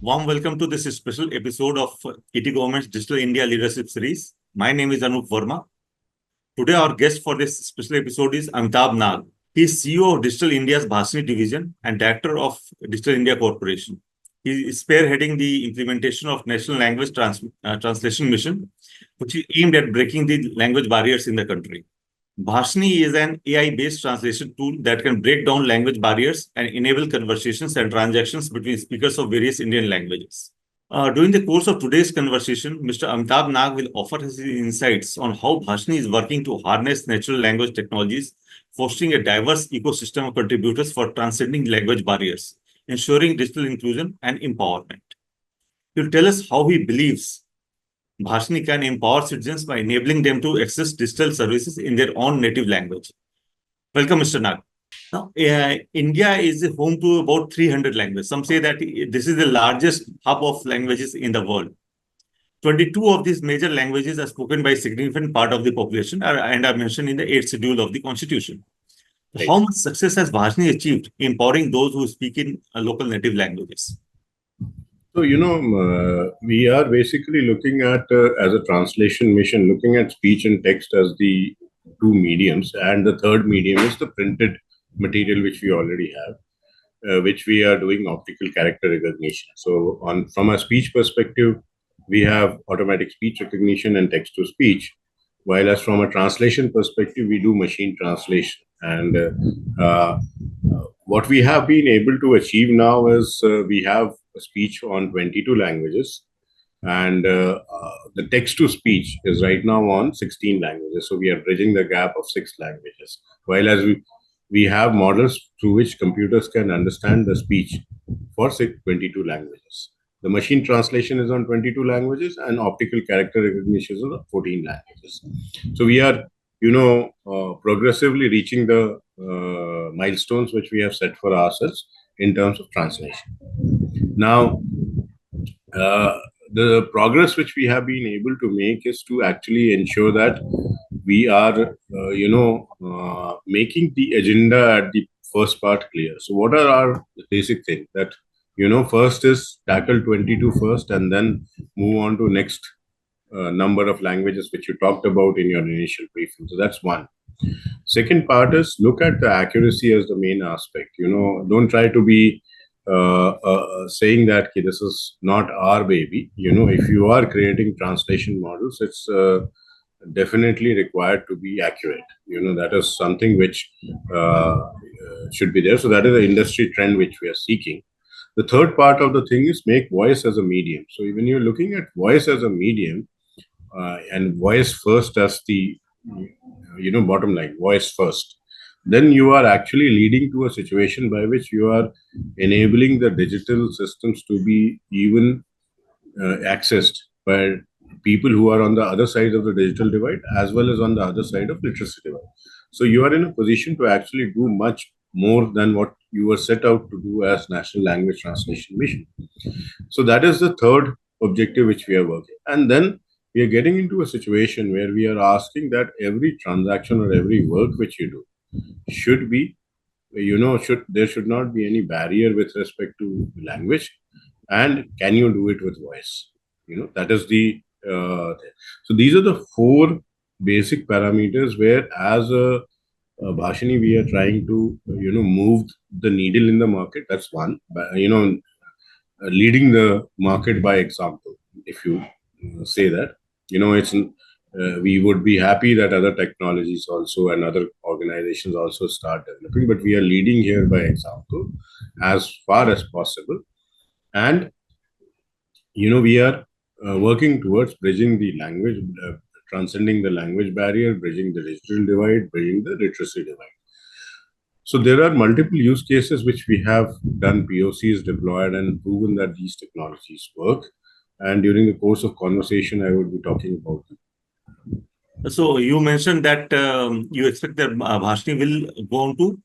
Warm welcome to this special episode of ETGovernment's Digital India Leadership Series. My name is Anoop Verma. Today, our guest for this special episode is Amitabh Nag. He is CEO of Digital India's Bhashini Division and Director of Digital India Corporation. He is spearheading the implementation of National Language Translation Mission, which is aimed at breaking the language barriers in the country. Bhashini is an AI-based translation tool that can break down language barriers and enable conversations and transactions between speakers of various Indian languages. During the course of today's conversation, Mr. Amitabh Nag will offer his insights on how Bhashini is working to harness natural language technologies, fostering a diverse ecosystem of contributors for transcending language barriers, ensuring digital inclusion and empowerment. He will tell us how he believes Bhashini can empower citizens by enabling them to access digital services in their own native language. Welcome, Mr. Nag. Now, India is home to about 300 languages. Some say that this is the largest hub of languages in the world. 22 of these major languages are spoken by a significant part of the population and are mentioned in the 8th schedule of the Constitution. Right. How much success has Bhashini achieved empowering those who speak in local native languages? So, we are basically looking at, as a translation mission, looking at speech and text as the two mediums. And the third medium is the printed material, which we already have, which we are doing optical character recognition. So, from a speech perspective, we have automatic speech recognition and text-to-speech. While as from a translation perspective, we do machine translation. And what we have been able to achieve now is we have speech on 22 languages, and the text-to-speech is right now on 16 languages. So we are bridging the gap of 6 languages. While as we have models through which computers can understand the speech for 22 languages. The machine translation is on 22 languages, and optical character recognition is on 14 languages. So we are, progressively reaching the milestones which we have set for ourselves in terms of translation. Now, the progress which we have been able to make is to actually ensure that we are, making the agenda at the first part clear. So what are our basic things? That, first is tackle 22 first and then move on to next number of languages which you talked about in your initial briefing. So that's one. Second part is look at the accuracy as the main aspect. Don't try to be saying that this is not our baby. If you are creating translation models, it's definitely required to be accurate. That is something which should be there. So that is the industry trend which we are seeking. The third part of the thing is make voice as a medium. So when you're looking at voice as a medium and voice first as the bottom line, voice first, then you are actually leading to a situation by which you are enabling the digital systems to be even accessed by people who are on the other side of the digital divide as well as on the other side of literacy divide. So you are in a position to actually do much more than what you were set out to do as National Language Translation Mission. So that is the third objective which we are working. And then we are getting into a situation where we are asking that every transaction or every work which you do should be, there should not be any barrier with respect to language, and can you do it with voice? That is the so these are the 4 basic parameters where as a Bhashini we are trying to move the needle in the market. That's one. Leading the market by example, if you say that. It's we would be happy that other technologies also and other organizations also start developing, but we are leading here by example as far as possible. And, we are working towards bridging the language, transcending the language barrier, bridging the digital divide, bridging the literacy divide. So there are multiple use cases which we have done POCs deployed and proven that these technologies work. And during the course of conversation, I would be talking about them. So you mentioned that you expect that Bhashini will go on to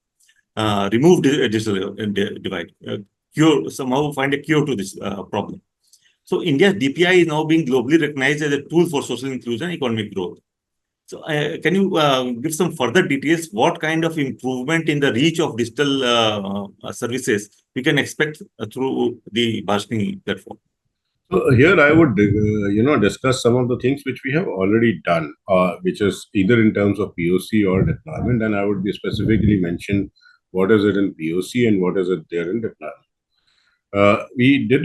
remove the digital divide, somehow find a cure to this problem. So India's DPI is now being globally recognized as a tool for social inclusion and economic growth. So, can you give some further details? What kind of improvement in the reach of digital services we can expect through the Bhashini platform? So here I would, discuss some of the things which we have already done, which is either in terms of POC or deployment, and I would be specifically mention what is it in POC and what is it there in deployment. We did,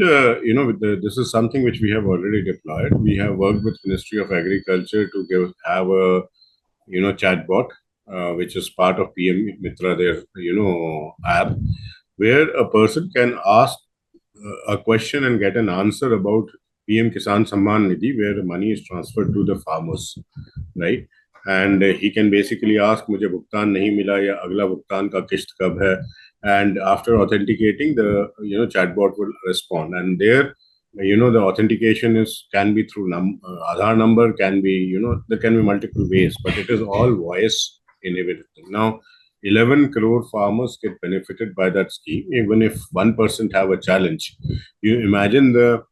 this is something which we have already deployed. We have worked with Ministry of Agriculture to have a, chatbot, which is part of PM Mitra, their, app, where a person can ask a question and get an answer about PM Kisan Samman Nidhi, where the money is transferred to the farmers, right? And he can basically ask, मुझे भुगतान नहीं मिला या अगला भुगतान का किस्त कब है? And after authenticating, the chatbot will respond. And there, the authentication can be through Aadhaar number, can be there can be multiple ways, but it is all voice enabled. Now, 11 crore farmers get benefited by that scheme. Even if 1% have a challenge, you imagine the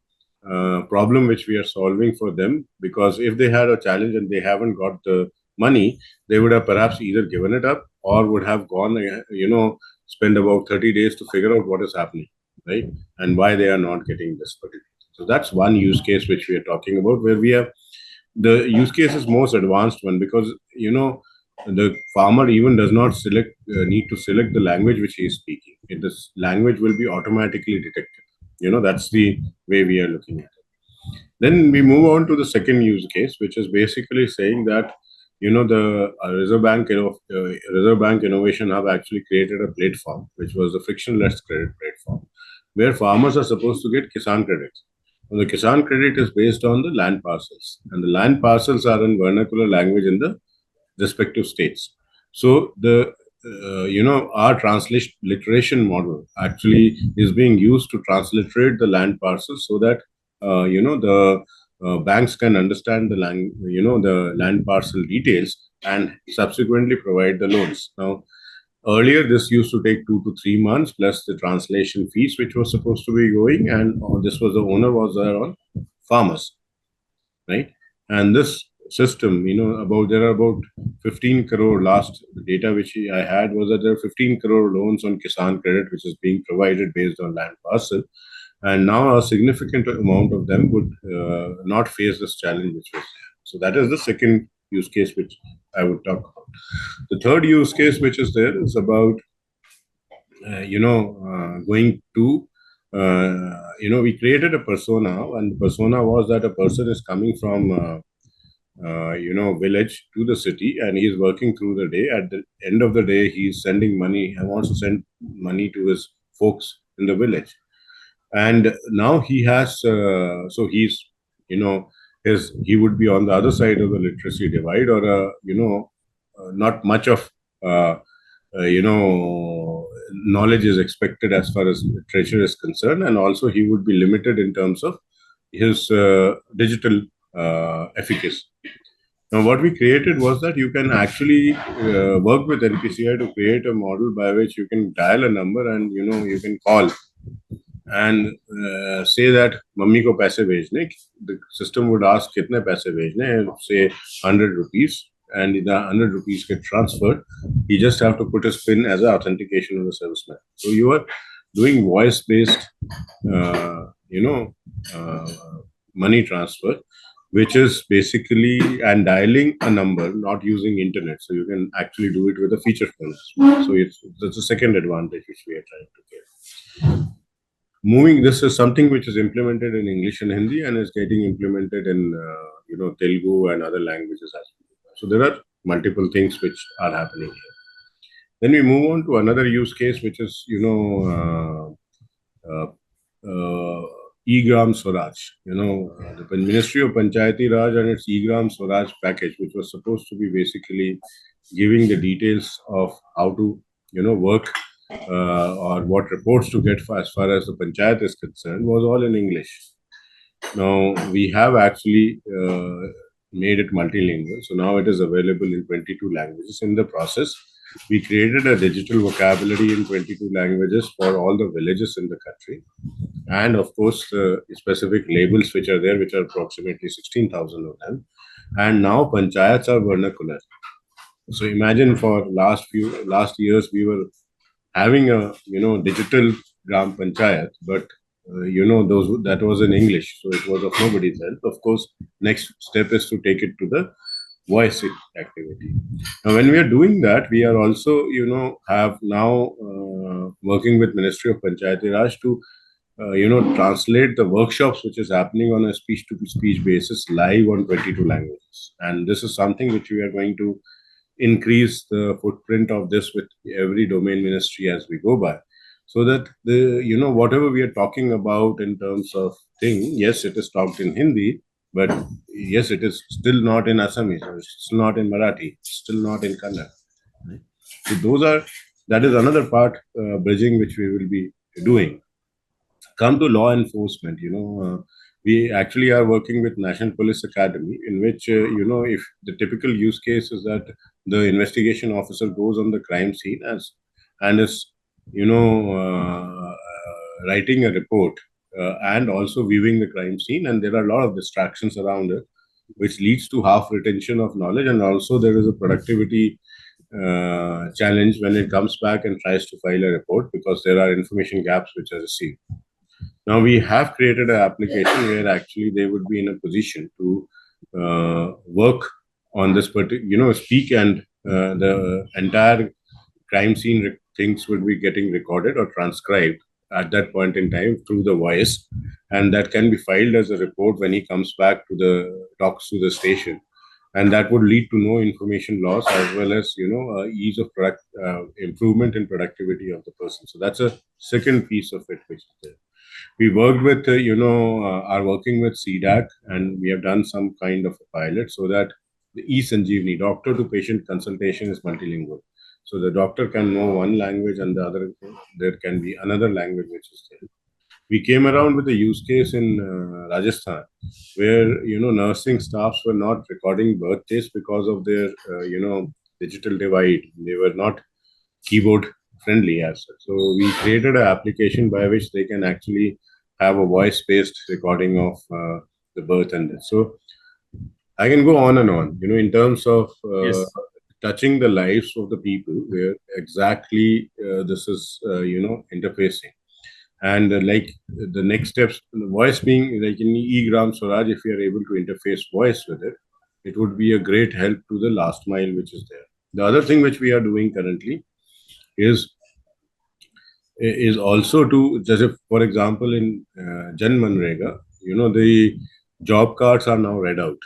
problem which we are solving for them, because if they had a challenge and they haven't got the money, they would have perhaps either given it up or would have gone, spend about 30 days to figure out what is happening, right? And why they are not getting this particular. So that's one use case which we are talking about, where we have the use case is most advanced one, because the farmer even does not need to select the language which he is speaking. This language will be automatically detected. That's the way we are looking at it. Then we move on to the second use case, which is basically saying that the Reserve Bank Innovation Hub actually created a platform, which was a frictionless credit platform, where farmers are supposed to get Kisan credits. Well, the Kisan credit is based on the land parcels, and the land parcels are in vernacular language in the respective states. So our transliteration model actually is being used to transliterate the land parcels so that the banks can understand the the land parcel details and subsequently provide the loans. Now, earlier this used to take 2 to 3 months plus the translation fees which was supposed to be going, and this was the owner was there on farmers, right? And this system, there are about 15 crore, last data which I had was that there are 15 crore loans on Kisan credit which is being provided based on land parcel, and now a significant amount of them would not face this challenge which was there. So that is the second use case which I would talk about. The third use case which is there is about going to we created a persona, and the persona was that a person is coming from village to the city, and he is working through the day. At the end of the day, he is sending money and wants to send money to his folks in the village. And now he has, so he's, he would be on the other side of the literacy divide, or, not much of, knowledge is expected as far as literature is concerned. And also he would be limited in terms of his digital efficacy. Now, what we created was that you can actually work with NPCI to create a model by which you can dial a number and, you can call and say that mummy ko paise bhejne. The system would ask kitne paise bhejne, say 100 rupees, and the 100 rupees get transferred. You just have to put his PIN as an authentication of the serviceman. So you are doing voice-based, money transfer, which is basically and dialing a number, not using internet. So you can actually do it with a feature phone. So that's the second advantage which we are trying to get. This is something which is implemented in English and Hindi and is getting implemented in Telugu and other languages as well. So there are multiple things which are happening here. Then we move on to another use case, which is E-Gram Swaraj. The Ministry of Panchayati Raj and its E-Gram Swaraj package, which was supposed to be basically giving the details of how to work or what reports to get as far as the panchayat is concerned, was all in English. Now we have actually made it multilingual, so now it is available in 22 languages. In the process, we created a digital vocabulary in 22 languages for all the villages in the country, and of course the specific labels which are there, which are approximately 16,000 of them, and now panchayats are vernacular. So imagine for last years we were having a digital gram panchayat, but those that was in English, so it was of nobody's help. Of course, next step is to take it to the voice activity. Now, when we are doing that, we are also have now working with Ministry of Panchayati Raj to translate the workshops which is happening on a speech to speech basis live on 22 languages, and this is something which we are going to increase the footprint of this with every domain ministry as we go by, so that the whatever we are talking about in terms of thing, yes, it is talked in Hindi, but yes, it is still not in Assamese, or it's still not in Marathi, still not in Kannada. Right? So that is another part, bridging, which we will be doing. Come to law enforcement, we actually are working with National Police Academy, in which if the typical use case is that the investigation officer goes on the crime scene and is writing a report, and also viewing the crime scene, and there are a lot of distractions around it, which leads to half retention of knowledge, and also there is a productivity challenge when it comes back and tries to file a report, because there are information gaps which are received. Now we have created an application where actually they would be in a position to work on this particular, speak, and the entire crime scene things would be getting recorded or transcribed at that point in time through the voice, and that can be filed as a report when he comes back to the talks to the station, and that would lead to no information loss, as well as ease of product improvement in productivity of the person. So that's a second piece of it which is there. We worked with, are working with CDAC, and we have done some kind of a pilot so that the e-Sanjeevani, doctor to patient consultation, is multilingual. So the doctor can know one language, and the other, there can be another language which is there. We came around with a use case in Rajasthan, where nursing staffs were not recording birthdays because of their digital divide. They were not keyboard friendly as such. So we created an application by which they can actually have a voice-based recording of the birth and death. So I can go on and on, in terms of Yes. touching the lives of the people, where exactly this is, interfacing. And like the next steps, the voice being like in e-Gram Swaraj, if we are able to interface voice with it, it would be a great help to the last mile which is there. The other thing which we are doing currently is also to, just if, for example, in Jan Manrega, the job cards are now read out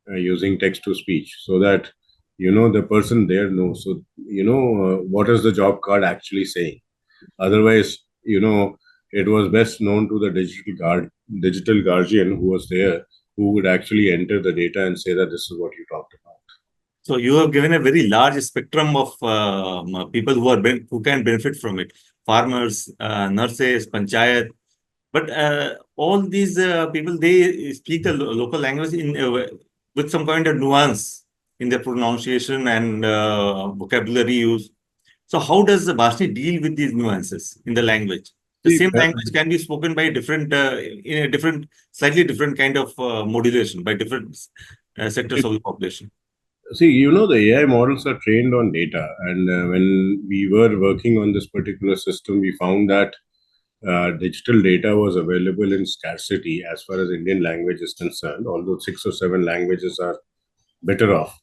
using text to speech, so that the person there knows. So what is the job card actually saying? Otherwise, it was best known to the digital guardian who was there, who would actually enter the data and say that this is what you talked about. So you have given a very large spectrum of people who can benefit from it. Farmers, nurses, panchayat. But all these people, they speak the local language with some kind of nuance in their pronunciation and vocabulary use. So how does the Bhashni deal with these nuances in the language? The See, same language can be spoken by in a different, slightly different kind of modulation by different sectors of the population. See, the AI models are trained on data, and when we were working on this particular system, we found that digital data was available in scarcity as far as Indian language is concerned, although 6 or 7 languages are better off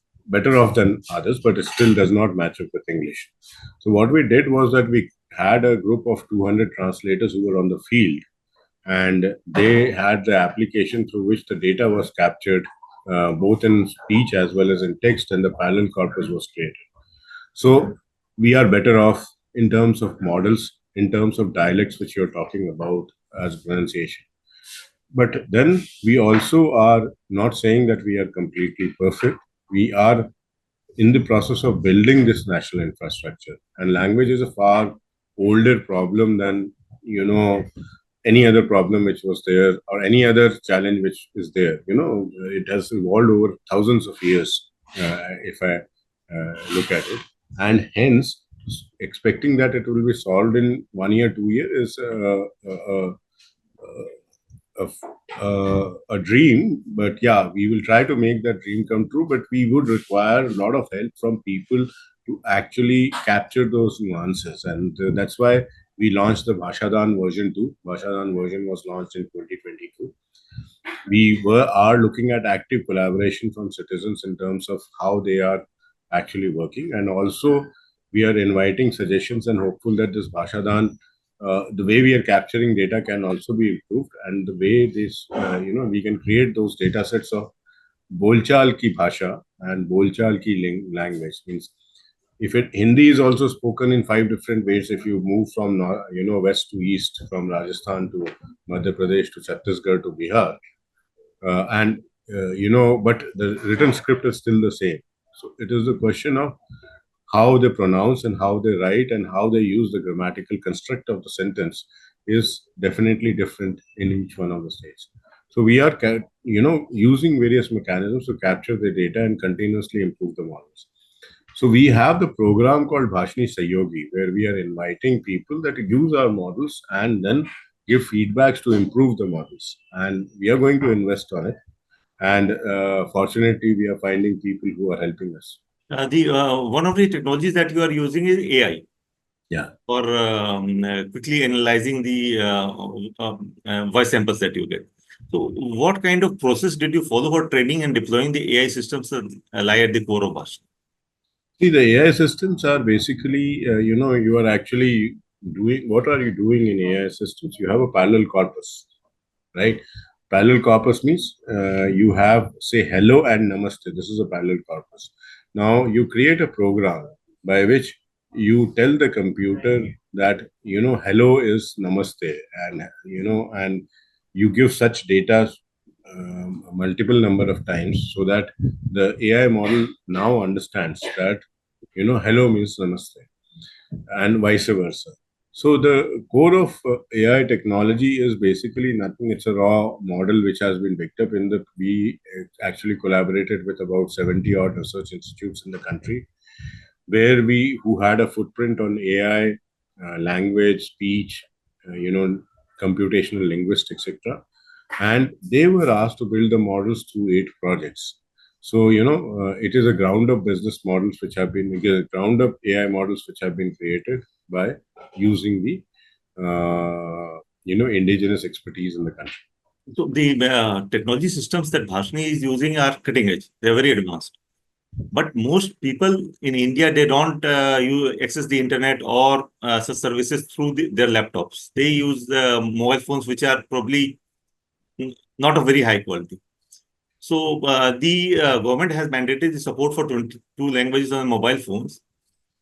than others, but it still does not match up with English. So what we did was that we had a group of 200 translators who were on the field, and they had the application through which the data was captured, both in speech as well as in text, and the parallel corpus was created. So we are better off in terms of models, in terms of dialects, which you're talking about as pronunciation. But then we also are not saying that we are completely perfect. We are in the process of building this national infrastructure, and language is a far older problem than any other problem which was there, or any other challenge which is there. It has evolved over thousands of years, if I look at it, and hence expecting that it will be solved in 1 year, 2 years is a dream, but yeah, we will try to make that dream come true. But we would require a lot of help from people to actually capture those nuances, and that's why we launched the Bhashadan version 2. Bhashadan version was launched in 2022. We are looking at active collaboration from citizens in terms of how they are actually working, and also we are inviting suggestions and hopeful that this Bhashadan, the way we are capturing data can also be improved, and the way this we can create those data sets of bolchal ki bhasha and bolchal ki language. Means if it Hindi is also spoken in 5 different ways, if you move from west to east, from Rajasthan to Madhya Pradesh to Chhattisgarh to Bihar, and but the written script is still the same. So it is a question of how they pronounce and how they write and how they use the grammatical construct of the sentence is definitely different in each one of the states. So we are using various mechanisms to capture the data and continuously improve the models. So we have the program called Bhashini Sayogi, where we are inviting people that use our models and then give feedbacks to improve the models. And we are going to invest on it. And fortunately, we are finding people who are helping us. The one of the technologies that you are using is AI Yeah. for quickly analyzing the voice samples that you get. So, what kind of process did you follow for training and deploying the AI systems that lie at the core of Bhash? See, the AI systems are basically, you are actually doing, what are you doing in AI systems? You have a parallel corpus, right? Parallel corpus means you have, say, hello and namaste. This is a parallel corpus. Now, you create a program by which you tell the computer that, hello is namaste, and you give such data multiple number of times so that the AI model now understands that hello means namaste, and vice versa. So the core of AI technology is basically nothing. It's a raw model which has been picked up in the. We actually collaborated with about 70 odd research institutes in the country, where we who had a footprint on AI, language, speech, computational linguistics, etc. And they were asked to build the models through 8 projects. So, it is a ground up business models which have been, it is a ground up AI models which have been created by using the, indigenous expertise in the country. So, the technology systems that Bhashni is using are cutting edge, they're very advanced. But most people in India, they don't access the internet or such services through their laptops. They use mobile phones, which are probably not of very high quality. So the government has mandated the support for 22 languages on mobile phones.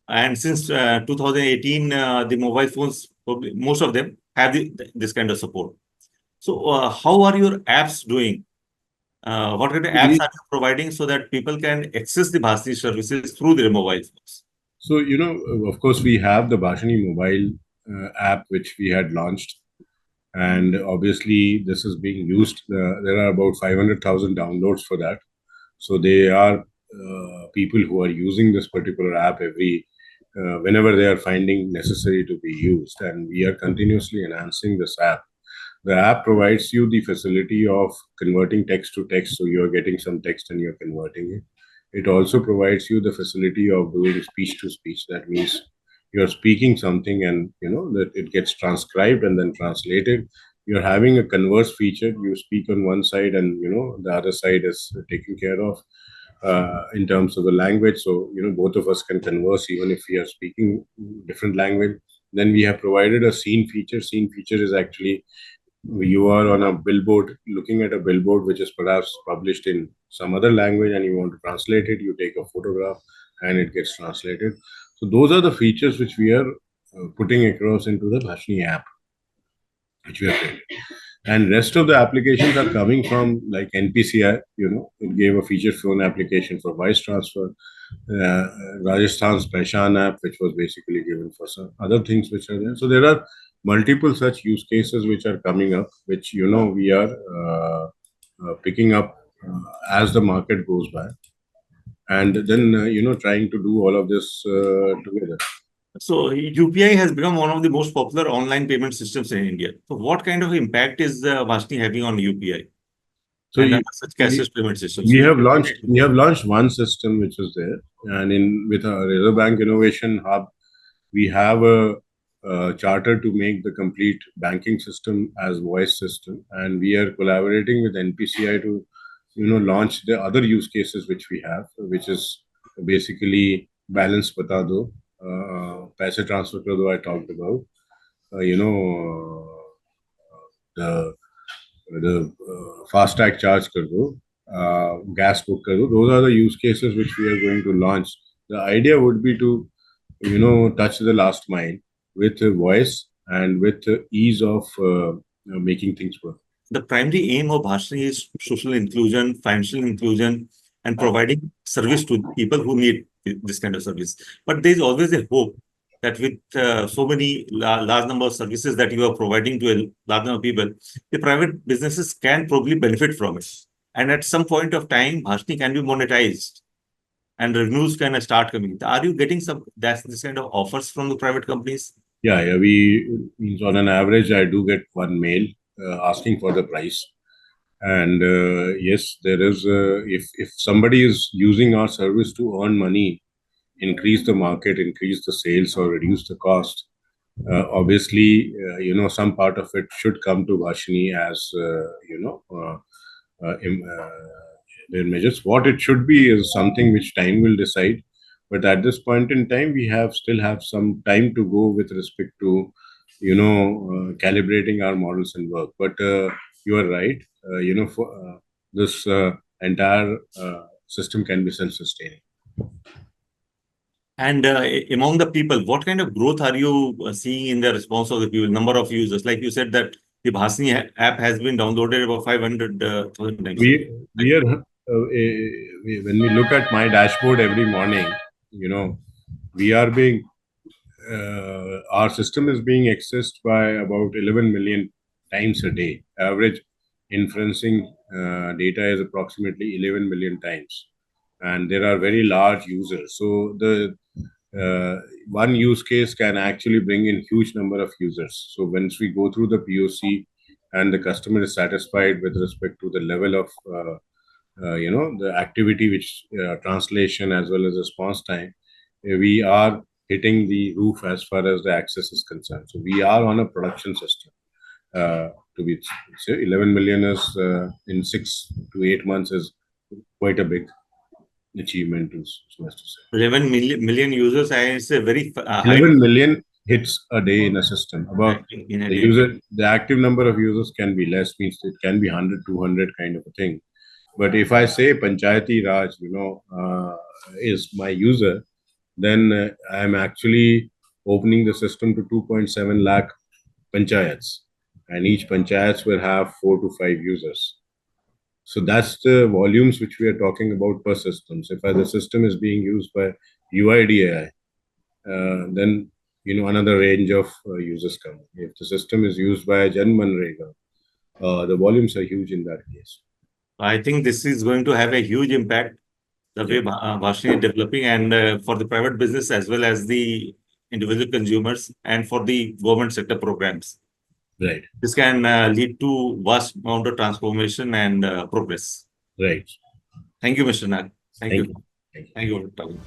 And since 2018, the mobile phones, probably, most of them have this kind of support. So how are your apps doing? What kind of apps are you providing so that people can access the Bharti services through their mobile phones? So, of course, we have the Bhashini mobile app which we had launched, and obviously this is being used. There are about 500,000 downloads for that. So they are people who are using this particular app every whenever they are finding necessary to be used, and we are continuously enhancing this app. The app provides you the facility of converting text to text, so you are getting some text and you're converting it. It also provides you the facility of doing speech to speech. That means you're speaking something and that it gets transcribed and then translated. You're having a converse feature. You speak on one side and the other side is taken care of in terms of the language. So both of us can converse even if we are speaking different language. Then we have provided a scene feature. Scene feature is actually you are on a billboard, looking at a billboard which is perhaps published in some other language, and you want to translate it. You take a photograph and it gets translated. So those are the features which we are putting across into the Bhashini app which we have created. And rest of the applications are coming from like NPCI. It gave a feature phone application for voice transfer. Rajasthan's Peshan app, which was basically given for some other things which are there. So there are multiple such use cases which are coming up, which we are picking up as the market goes by, and then trying to do all of this together. So UPI has become one of the most popular online payment systems in India. So what kind of impact is Bhashini having on UPI So and you, other such cashless payment systems? we have launched one system which was there, and in with our Reserve Bank Innovation Hub, we have a charter to make the complete banking system as voice system, and we are collaborating with NPCI to launch the other use cases which we have, which is basically balance bata do, paise transfer kar do, I talked about, the fast tag charge kar do, gas book kar do. Those are the use cases which we are going to launch. The idea would be to touch the last mile with voice and with ease of making things work. The primary aim of Bhashini is social inclusion, financial inclusion, and providing service to people who need this kind of service. But there is always a hope that with so many large number of services that you are providing to a large number of people, the private businesses can probably benefit from it. And at some point of time, Bhashini can be monetized and revenues can start coming. Are you getting this kind of offers from the private companies? Yeah, we means on an average, I do get one mail asking for the price. And yes, there is if somebody is using our service to earn money, increase the market, increase the sales, or reduce the cost, obviously, some part of it should come to Vashini as their measures. What it should be is something which time will decide. But at this point in time, we still have some time to go with respect to, calibrating our models and work. But you are right. For this entire system can be self-sustaining. And among the people, what kind of growth are you seeing in the response of the people, number of users? Like you said that the Bhasni app has been downloaded about 500,000 times. We are when we look at my dashboard every morning, we are being our system is being accessed by about 11 million times a day. Average inferencing data is approximately 11 million times, and there are very large users. So the one use case can actually bring in huge number of users. So once we go through the POC and the customer is satisfied with respect to the level of the activity, which translation as well as response time, we are hitting the roof as far as the access is concerned. So we are on a production system. To be say 11 million is in 6 to 8 months is quite a big achievement, so as to say. 11 million users, and it's a very 11 million hits a day in a system. About in a the day. user, the active number of users can be less, means it can be 100, 200 kind of a thing. But if I say Panchayati Raj, is my user, then I am actually opening the system to 2.7 lakh panchayats, and each panchayats will have 4 to 5 users. So that's the volumes which we are talking about per system. So if the system is being used by UIDAI, then another range of users come. If the system is used by Jan Manrega, the volumes are huge in that case. I think this is going to have a huge impact the way Bhashini is developing, and for the private business as well as the individual consumers and for the government sector programs. Right. This can lead to vast amount of transformation and progress. Right. Thank you, Mr. Nag. Thank you. Thank you. Thank you for talking.